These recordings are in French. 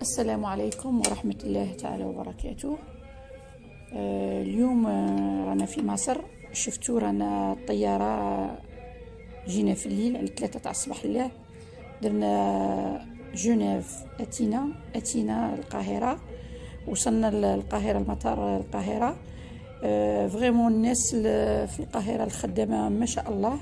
السلام عليكم ورحمة الله تعالى وبركاته. اليوم رانا في مصر. شفتوا رانا الطيارة جينا في الليل على 3 تاع الصباح الله. درنا جنيف، أتينا القاهرة، وصلنا للقاهرة المطار القاهرة. فريمون الناس في القاهرة الخدامة ما شاء الله.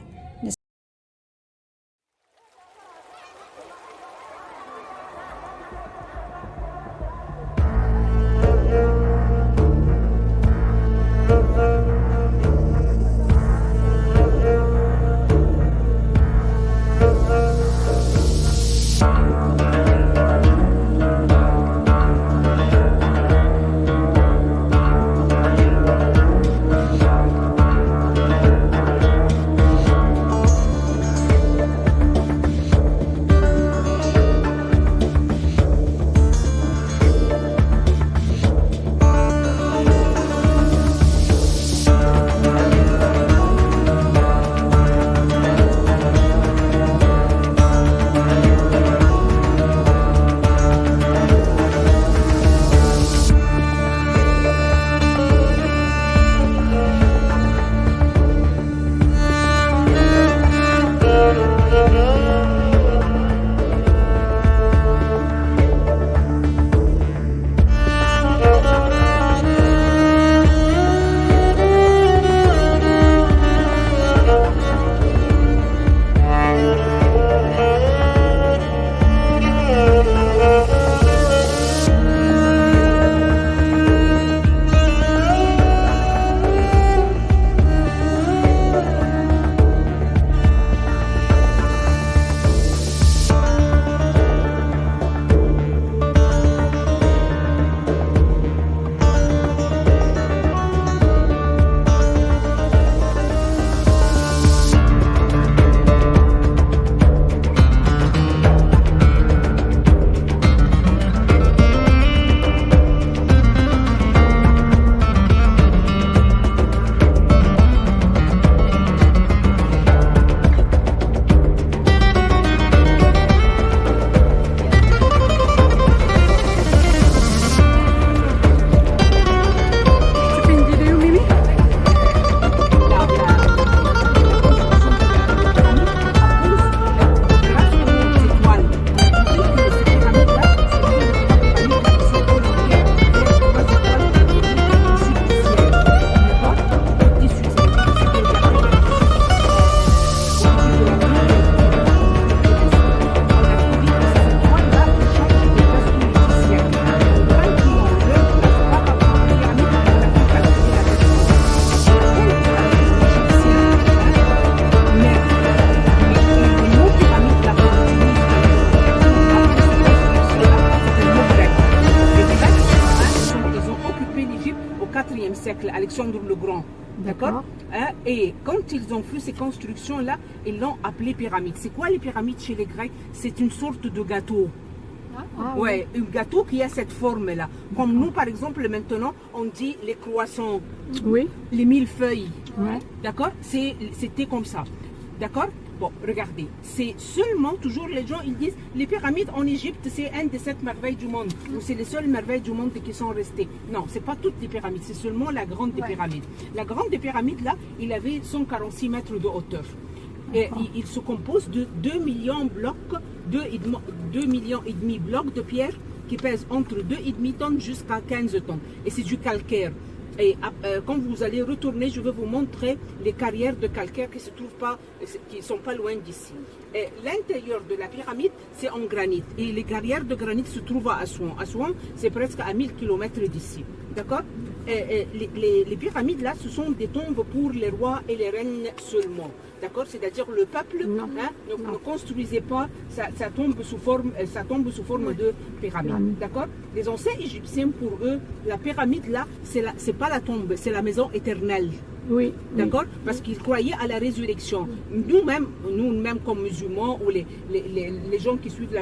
Siècle, Alexandre le Grand, d'accord, et quand ils ont fait ces constructions-là, ils l'ont appelé pyramide. C'est quoi les pyramides chez les Grecs? C'est une sorte de gâteau. Ouais, un gâteau qui a cette forme-là. Comme nous, par exemple, maintenant, on dit les croissants, les millefeuilles, d'accord? C'était comme ça, d'accord? Bon, regardez, c'est seulement, toujours les gens, ils disent, les pyramides en Égypte, c'est une des 7 merveilles du monde, ou c'est les seules merveilles du monde qui sont restées. Non, c'est pas toutes les pyramides, c'est seulement la grande des pyramides. La grande des pyramides, là, il avait 146 mètres de hauteur. Et il se compose de 2 millions de blocs, 2 millions et demi blocs de pierre qui pèsent entre 2,5 tonnes jusqu'à 15 tonnes. Et c'est du calcaire. Et quand vous allez retourner, je vais vous montrer les carrières de calcaire qui ne sont pas loin d'ici. L'intérieur de la pyramide, c'est en granit. Et les carrières de granit se trouvent à Assouan. Assouan, c'est presque à 1000 km d'ici. D'accord? Les pyramides, là, ce sont des tombes pour les rois et les reines seulement. D'accord? C'est-à-dire le peuple ne construisait pas sa tombe sous forme de pyramide. D'accord? Les anciens Égyptiens, pour eux, la pyramide, là, c'est pas la tombe, c'est la maison éternelle. Oui. D'accord? Parce qu'ils croyaient à la résurrection. Nous-mêmes comme musulmans ou les gens qui suivent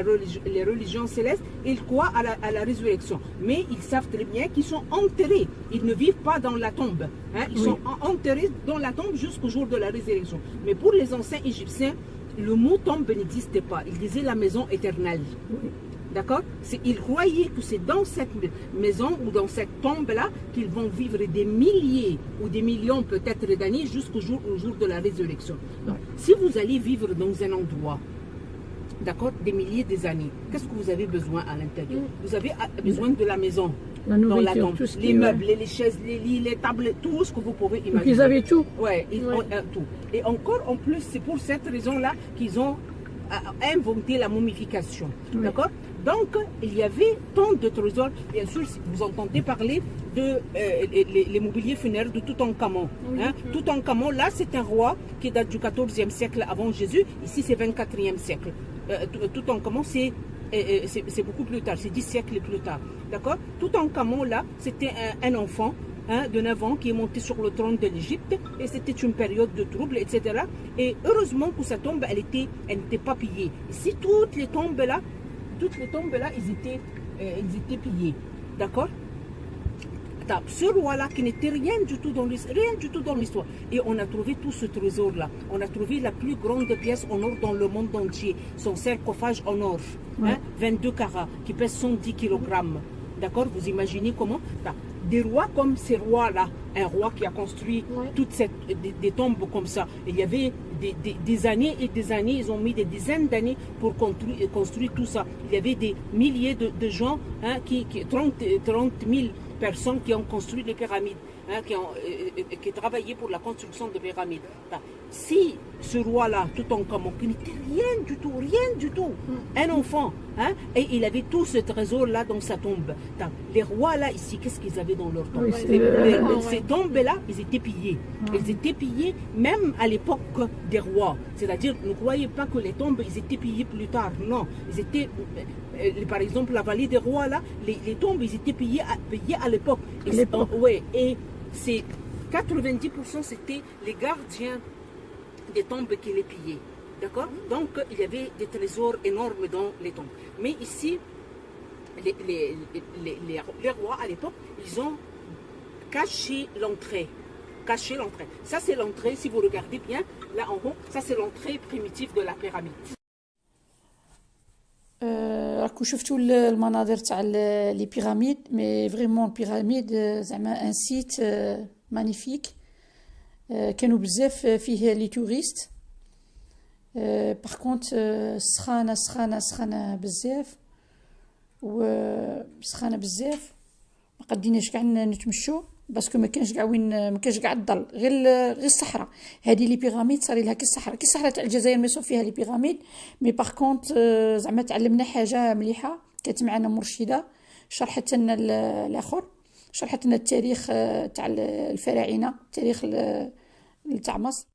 les religions célestes, ils croient à la résurrection. Mais ils savent très bien qu'ils sont enterrés. Ils ne vivent pas dans la tombe. Ils sont enterrés dans la tombe jusqu'au jour de la résurrection. Mais pour les anciens Égyptiens, le mot tombe n'existait pas. Ils disaient la maison éternelle. D'accord? Ils croyaient que c'est dans cette maison ou dans cette tombe-là qu'ils vont vivre des milliers ou des millions peut-être d'années jusqu'au jour de la résurrection. Donc, si vous allez vivre dans un endroit, d'accord, des milliers d'années, qu'est-ce que vous avez besoin à l'intérieur? Vous avez besoin de la maison, dans la tombe, les meubles, les chaises, les lits, les tables, tout ce que vous pouvez imaginer. Donc ils avaient tout. Ouais, tout. Et encore en plus, c'est pour cette raison-là qu'ils ont inventé la momification. D'accord? Donc, il y avait tant de trésors. Bien sûr, vous entendez parler de les mobiliers funéraires de Toutankhamon. Hein? Toutankhamon, là, c'est un roi qui date du 14e siècle avant Jésus. Ici, c'est 24e siècle. Toutankhamon, c'est beaucoup plus tard, c'est 10 siècles plus tard. D'accord? Toutankhamon, là, c'était un enfant de 9 ans qui est monté sur le trône de l'Égypte, et c'était une période de troubles, etc. Et heureusement que sa tombe, elle n'était pas pillée. Ici, toutes les tombes là, ils étaient pillées. D'accord? Ce roi-là qui n'était rien du tout dans l'histoire. Et on a trouvé tout ce trésor-là. On a trouvé la plus grande pièce en or dans le monde entier. Son sarcophage en or, 22 carats, qui pèse 110 kg. D'accord? Vous imaginez comment? Des rois comme ces rois-là, un roi qui a construit toutes des tombes comme ça. Il y avait des années et des années, ils ont mis des dizaines d'années pour construire tout ça. Il y avait des milliers de gens, 30 000 personnes qui ont construit les pyramides, qui travaillaient pour la construction des pyramides. Si ce roi-là, Toutankhamon, qui n'était rien du tout, un enfant, et il avait tout ce trésor-là dans sa tombe. Les rois-là, ici, qu'est-ce qu'ils avaient dans leur tombe? Ces tombes-là, ils étaient pillés. Ils étaient pillés même à l'époque des rois. C'est-à-dire, ne croyez pas que les tombes, ils étaient pillés plus tard. Non, ils étaient... par exemple, la vallée des rois, là, les tombes, ils étaient pillés à l'époque. Et c'est 90%, c'était les gardiens des tombes qui les pillaient. D'accord? Donc, il y avait des trésors énormes dans les tombes. Mais ici, les rois, à l'époque, ils ont caché l'entrée. Ça, c'est l'entrée, si vous regardez bien, là en haut, ça, c'est l'entrée primitive de la pyramide. راكو شفتوا المناظر تاع لي بيراميد مي فريمون البيراميد زعما ان سيت مانيفيك كانوا بزاف فيه لي توريست باغ كونت سخانه بزاف وسخانه بزاف ما قديناش كاع نتمشوا باسكو ما كانش كاع الظل غير الصحراء. هذه لي بيراميد صار لها كي الصحراء تاع الجزائر ما فيها لي بيراميد مي باغ كونت زعما تعلمنا حاجه مليحه. كانت معنا مرشده شرحت لنا الاخر، شرحت لنا التاريخ تاع الفراعنه، التاريخ تاع مصر.